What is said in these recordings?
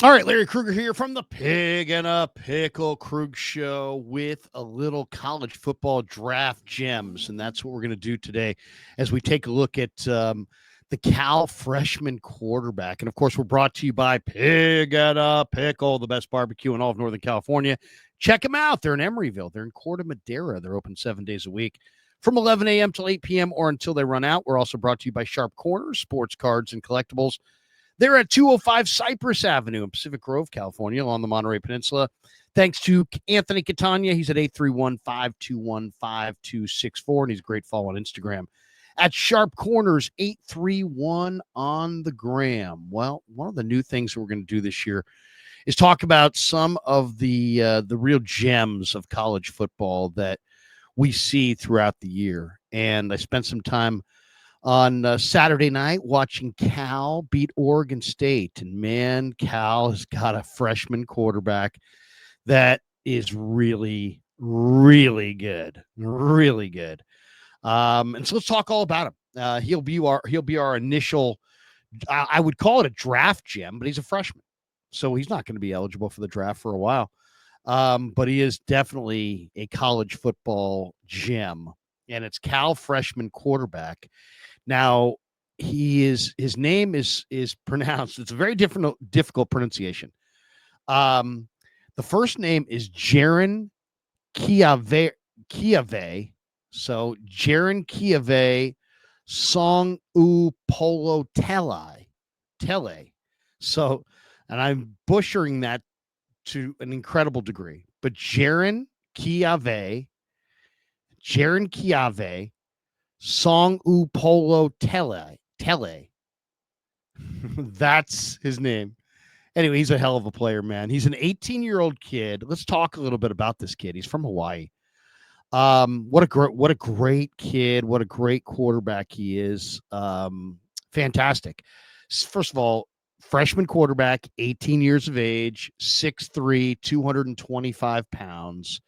All right, Larry Krueger here from the Pig and a Pickle Krug Show with a little college football draft gems. And that's what we're going to do today as we take a look at the Cal freshman quarterback. And of course, we're brought to you by Pig and a Pickle, the best barbecue in all of Northern California. Check them out. They're in Emeryville, they're in Corte Madera. They're open 7 days a week from 11 a.m. till 8 p.m. or until they run out. We're also brought to you by Sharp Corners, sports cards, and collectibles. They're at 205 Cypress Avenue in Pacific Grove, California, along the Monterey Peninsula. Thanks to Anthony Catania. He's at 831-521-5264, and he's a great follow on Instagram. At Sharp Corners, 831 on the gram. Well, one of the new things that we're going to do this year is talk about some of the real gems of college football that we see throughout the year. And I spent some time on Saturday night watching Cal beat Oregon State. And man, Cal has got a freshman quarterback that is really, really good. Really good. And so let's talk all about him. He'll be our initial, I would call it a draft gem, but he's a freshman. So he's not going to be eligible for the draft for a while. But he is definitely a college football gem. And it's Cal freshman quarterback. Now, his name is pronounced. It's a very difficult pronunciation. The first name is Jaron-Keawe. So Jaron-Keawe Sagapolutele. So, and I'm butchering that to an incredible degree. But Jaron-Keawe Sagapolutele. That's his name. Anyway, he's a hell of a player, man. He's an 18-year-old kid. Let's talk a little bit about this kid. He's from Hawaii. What a great kid. What a great quarterback he is. Fantastic. First of all, freshman quarterback, 18 years of age, 6'3", 225 pounds.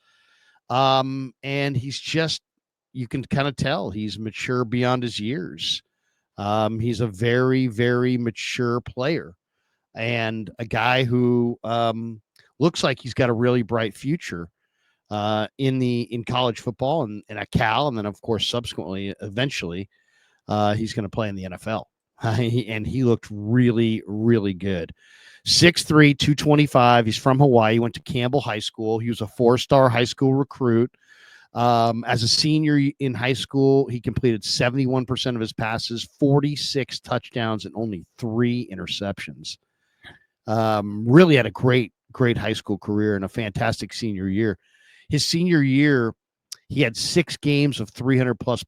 And he's just, you can kind of tell he's mature beyond his years. He's a very, very mature player and a guy who looks like he's got a really bright future in college football and at Cal. And then, of course, eventually, he's going to play in the NFL. And he looked really, really good. 6'3", 225. He's from Hawaii. He went to Campbell High School. He was a 4-star high school recruit. As a senior in high school, he completed 71% of his passes, 46 touchdowns, and only 3 interceptions. Really had a great high school career and a fantastic senior year. His senior year, he had 6 games of 300 plus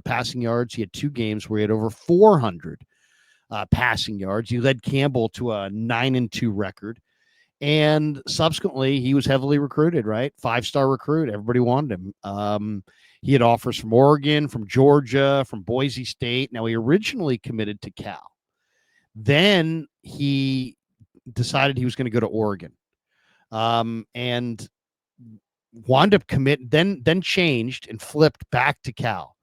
passing yards. He had 2 games where he had over 400 passing yards. He led Campbell to a 9-2 record. And subsequently, he was heavily recruited, right? 5-star recruit. Everybody wanted him. He had offers from Oregon, from Georgia, from Boise State. Now, he originally committed to Cal. Then he decided he was going to go to Oregon. And wound up then changed and flipped back to Cal.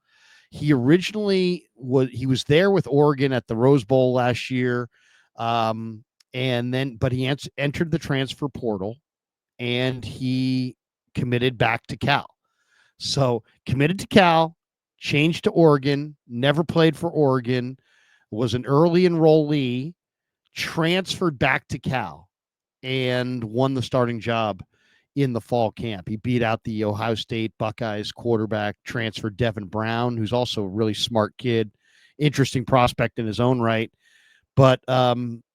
He originally was there with Oregon at the Rose Bowl last year. But he entered the transfer portal and he committed back to Cal. So committed to Cal, changed to Oregon, never played for Oregon, was an early enrollee, transferred back to Cal, and won the starting job in the fall camp. He beat out the Ohio State Buckeyes quarterback transfer Devin Brown, who's also a really smart kid, interesting prospect in his own right. But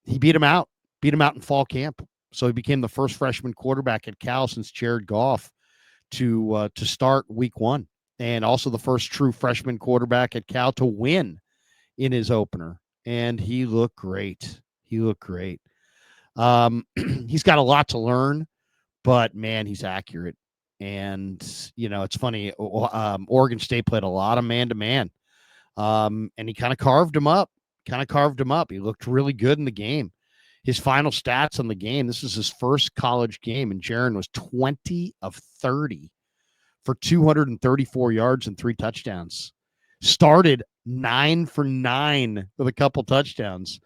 he beat him out in fall camp. So he became the first freshman quarterback at Cal since Jared Goff to start week 1, and also the first true freshman quarterback at Cal to win in his opener. And he looked great. He's got a lot to learn, but man, he's accurate. And, it's funny. Oregon State played a lot of man-to-man. And he kind of carved him up. He looked really good in the game. His final stats on the game, this is his first college game, and Jiren was 20 of 30 for 234 yards and 3 touchdowns. Started 9 for 9 with a couple touchdowns.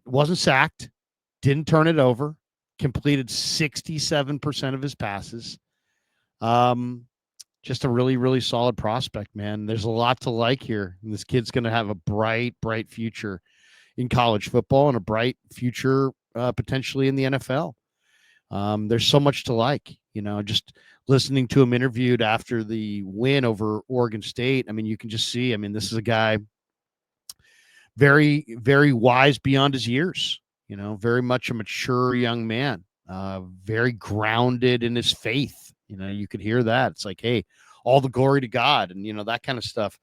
Wasn't sacked. didn't turn it over, completed 67% of his passes. Just a really, really solid prospect, man. There's a lot to like here. And this kid's going to have a bright, bright future in college football and a bright future potentially in the NFL. There's so much to like, just listening to him interviewed after the win over Oregon State. I mean, you can just see, this is a guy very, very wise beyond his years, very much a mature young man, very grounded in his faith. You could hear that. It's like, hey, all the glory to God, and, that kind of stuff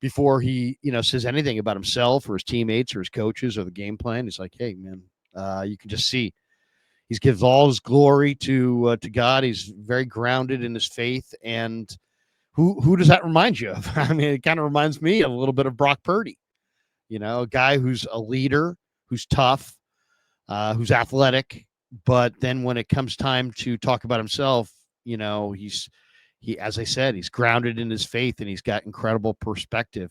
before he, says anything about himself or his teammates or his coaches or the game plan. He's like, hey, man, you can just see he gives all his glory to God. He's very grounded in his faith. And who does that remind you of? I mean, it kind of reminds me of a little bit of Brock Purdy, a guy who's a leader, who's tough, who's athletic. But then when it comes time to talk about himself, as I said, he's grounded in his faith and he's got incredible perspective.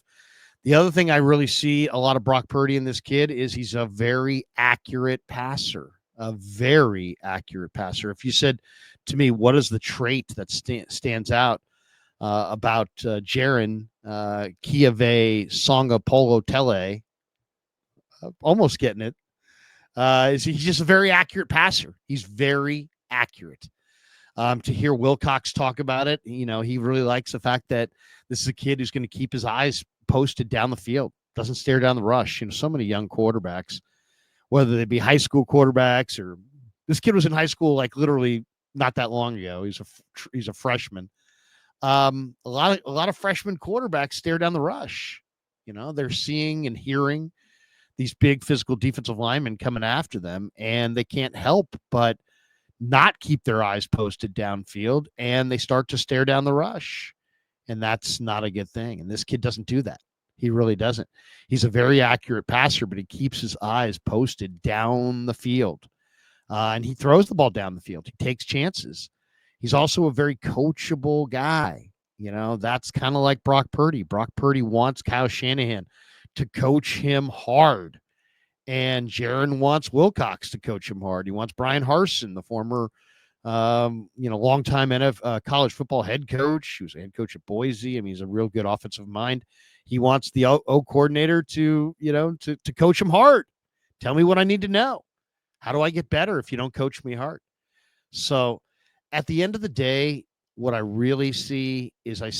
The other thing I really see a lot of Brock Purdy in this kid is he's a very accurate passer, If you said to me, what is the trait that stands out about Jaron-Keawe Sagapolutele, almost getting it, is he's just a very accurate passer. He's very accurate. To hear Wilcox talk about it, he really likes the fact that this is a kid who's going to keep his eyes posted down the field, doesn't stare down the rush. So many young quarterbacks, whether they be high school quarterbacks or this kid was in high school, like literally not that long ago. He's a freshman. A lot of freshman quarterbacks stare down the rush. They're seeing and hearing these big physical defensive linemen coming after them, and they can't help but not keep their eyes posted downfield, and they start to stare down the rush, and that's not a good thing. And this kid doesn't do that. He really doesn't. He's a very accurate passer, but he keeps his eyes posted down the field, and he throws the ball down the field. He takes chances. He's also a very coachable guy. That's kind of like Brock Purdy. Brock Purdy wants Kyle Shanahan to coach him hard. And Jiren wants Wilcox to coach him hard. He wants Brian Harsin, the former, longtime college football head coach. He was a head coach at Boise. He's a real good offensive mind. He wants the O coordinator to coach him hard. Tell me what I need to know. How do I get better if you don't coach me hard? So at the end of the day, what I really see is a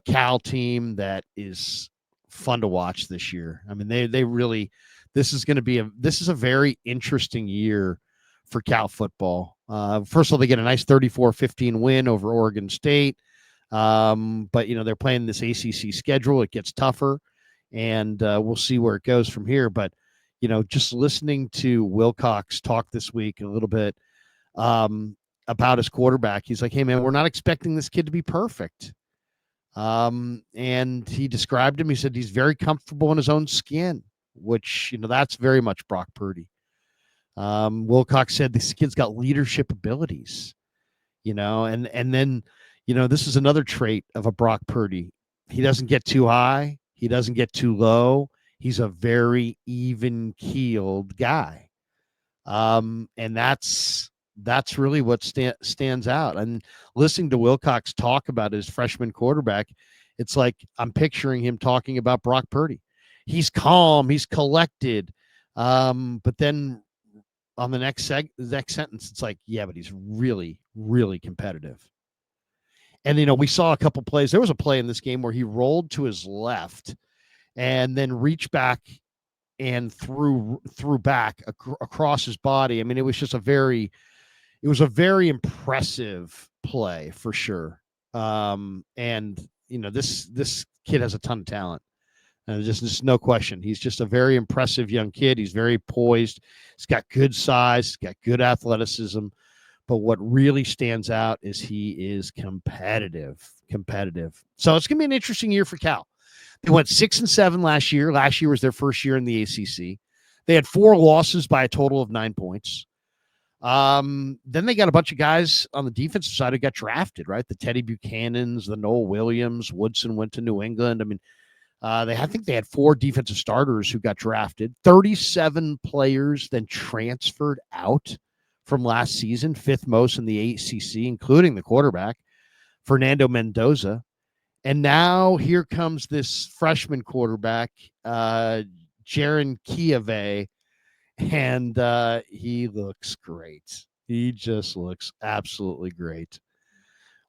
Cal team that is fun to watch this year. They really, this is a very interesting year for Cal football. First of all, they get a nice 34-15 win over Oregon State. But they're playing this ACC schedule. It gets tougher, and we'll see where it goes from here. But, just listening to Wilcox talk this week a little bit about his quarterback, he's like, hey man, we're not expecting this kid to be perfect. And he described him. He said he's very comfortable in his own skin, which, that's very much Brock Purdy. Wilcox said this kid's got leadership abilities, and then, this is another trait of a Brock Purdy. He doesn't get too high. He doesn't get too low. He's a very even-keeled guy. And that's really what stands out. And listening to Wilcox talk about his freshman quarterback, it's like I'm picturing him talking about Brock Purdy. He's calm, he's collected, but then on the next sentence, it's like, yeah, but he's really, really competitive. And we saw a couple plays. There was a play in this game where he rolled to his left and then reached back and threw back across his body. It was just a very impressive play for sure. And this kid has a ton of talent. And just no question. He's just a very impressive young kid. He's very poised. He's got good size. He's got good athleticism. But what really stands out is he is competitive. So it's going to be an interesting year for Cal. They went 6-7 last year. Last year was their first year in the ACC. They had 4 losses by a total of 9 points. Then they got a bunch of guys on the defensive side who got drafted, right? The Teddy Buchanans, the Noel Williams, Woodson went to New England. I think they had 4 defensive starters who got drafted. 37 players then transferred out from last season, 5th most in the ACC, including the quarterback, Fernando Mendoza. And now here comes this freshman quarterback, Jaron-Keawe, and he looks great. He just looks absolutely great.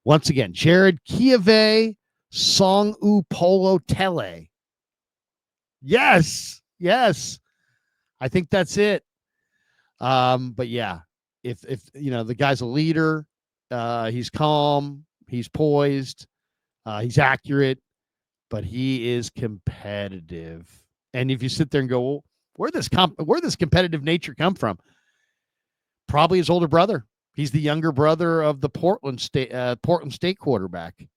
Once again, Jaron-Keawe Sagapolutele. Yes, yes. I think that's it. But yeah, if the guy's a leader, he's calm, he's poised, he's accurate, but he is competitive. And if you sit there and go, well, where this competitive nature come from? Probably his older brother. He's the younger brother of the Portland State quarterback.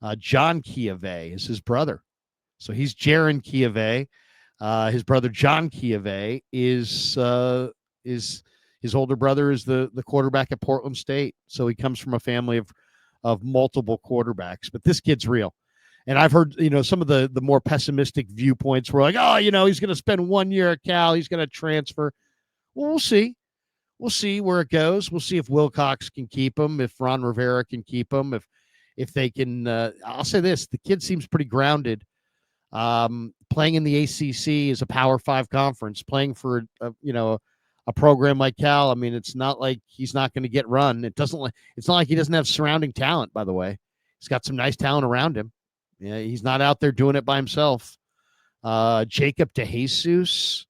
Jaron-Keawe is his brother. So he's Jaron-Keawe. His brother Jaron-Keawe is his older brother is the quarterback at Portland State. So he comes from a family of multiple quarterbacks. But this kid's real. And I've heard, some of the more pessimistic viewpoints were like, oh, he's going to spend 1 year at Cal. He's going to transfer. Well, we'll see. We'll see where it goes. We'll see if Wilcox can keep him, if Ron Rivera can keep him, if they can. I'll say this: the kid seems pretty grounded. Playing in the ACC is a Power 5 conference. Playing for a program like Cal. I mean, it's not like he's not going to get run. It's not like he doesn't have surrounding talent. By the way, he's got some nice talent around him. Yeah, he's not out there doing it by himself. Jacob DeJesus,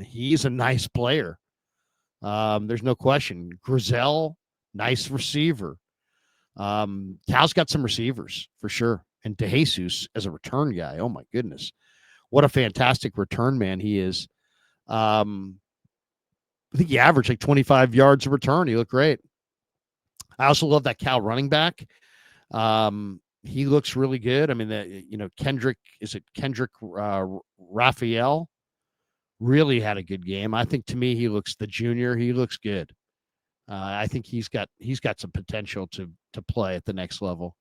he's a nice player. There's no question. Grizel, nice receiver. Cal's got some receivers for sure. And DeJesus as a return guy, oh my goodness. What a fantastic return man he is. I think he averaged like 25 yards a return. He looked great. I also love that Cal running back. He looks really good. I mean, Kendrick Raphael really had a good game. I think to me, the junior. He looks good. I think he's got some potential to play at the next level.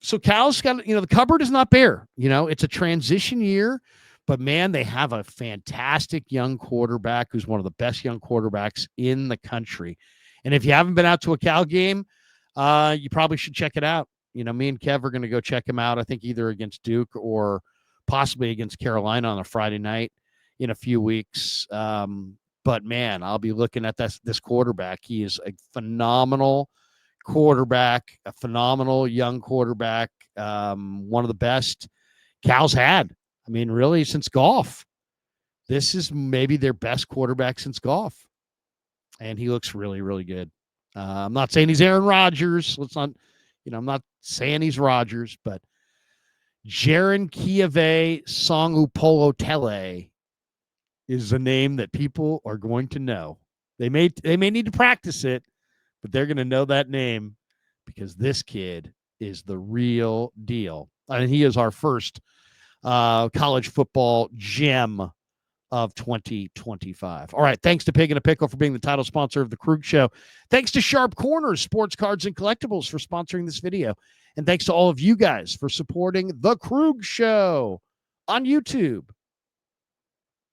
So Cal's got, the cupboard is not bare. It's a transition year, but man, they have a fantastic young quarterback who's one of the best young quarterbacks in the country. And if you haven't been out to a Cal game, you probably should check it out. Me and Kev are going to go check him out. I think either against Duke or possibly against Carolina on a Friday night in a few weeks. But man, I'll be looking at this quarterback. He is a phenomenal quarterback, a phenomenal young quarterback. One of the best Cal's had. I mean, really, since golf. This is maybe their best quarterback since golf. And he looks really, really good. I'm not saying he's Aaron Rodgers. I'm not saying he's Rodgers, but Jaron-Keawe Sagapolutele is a name that people are going to know. They may need to practice it, but they're going to know that name because this kid is the real deal. And he is our first college football gem of 2025. All right. Thanks to Pig and a Pickle for being the title sponsor of the Krug Show. Thanks to Sharp Corners, Sports Cards and Collectibles for sponsoring this video. And thanks to all of you guys for supporting the Krug Show on YouTube,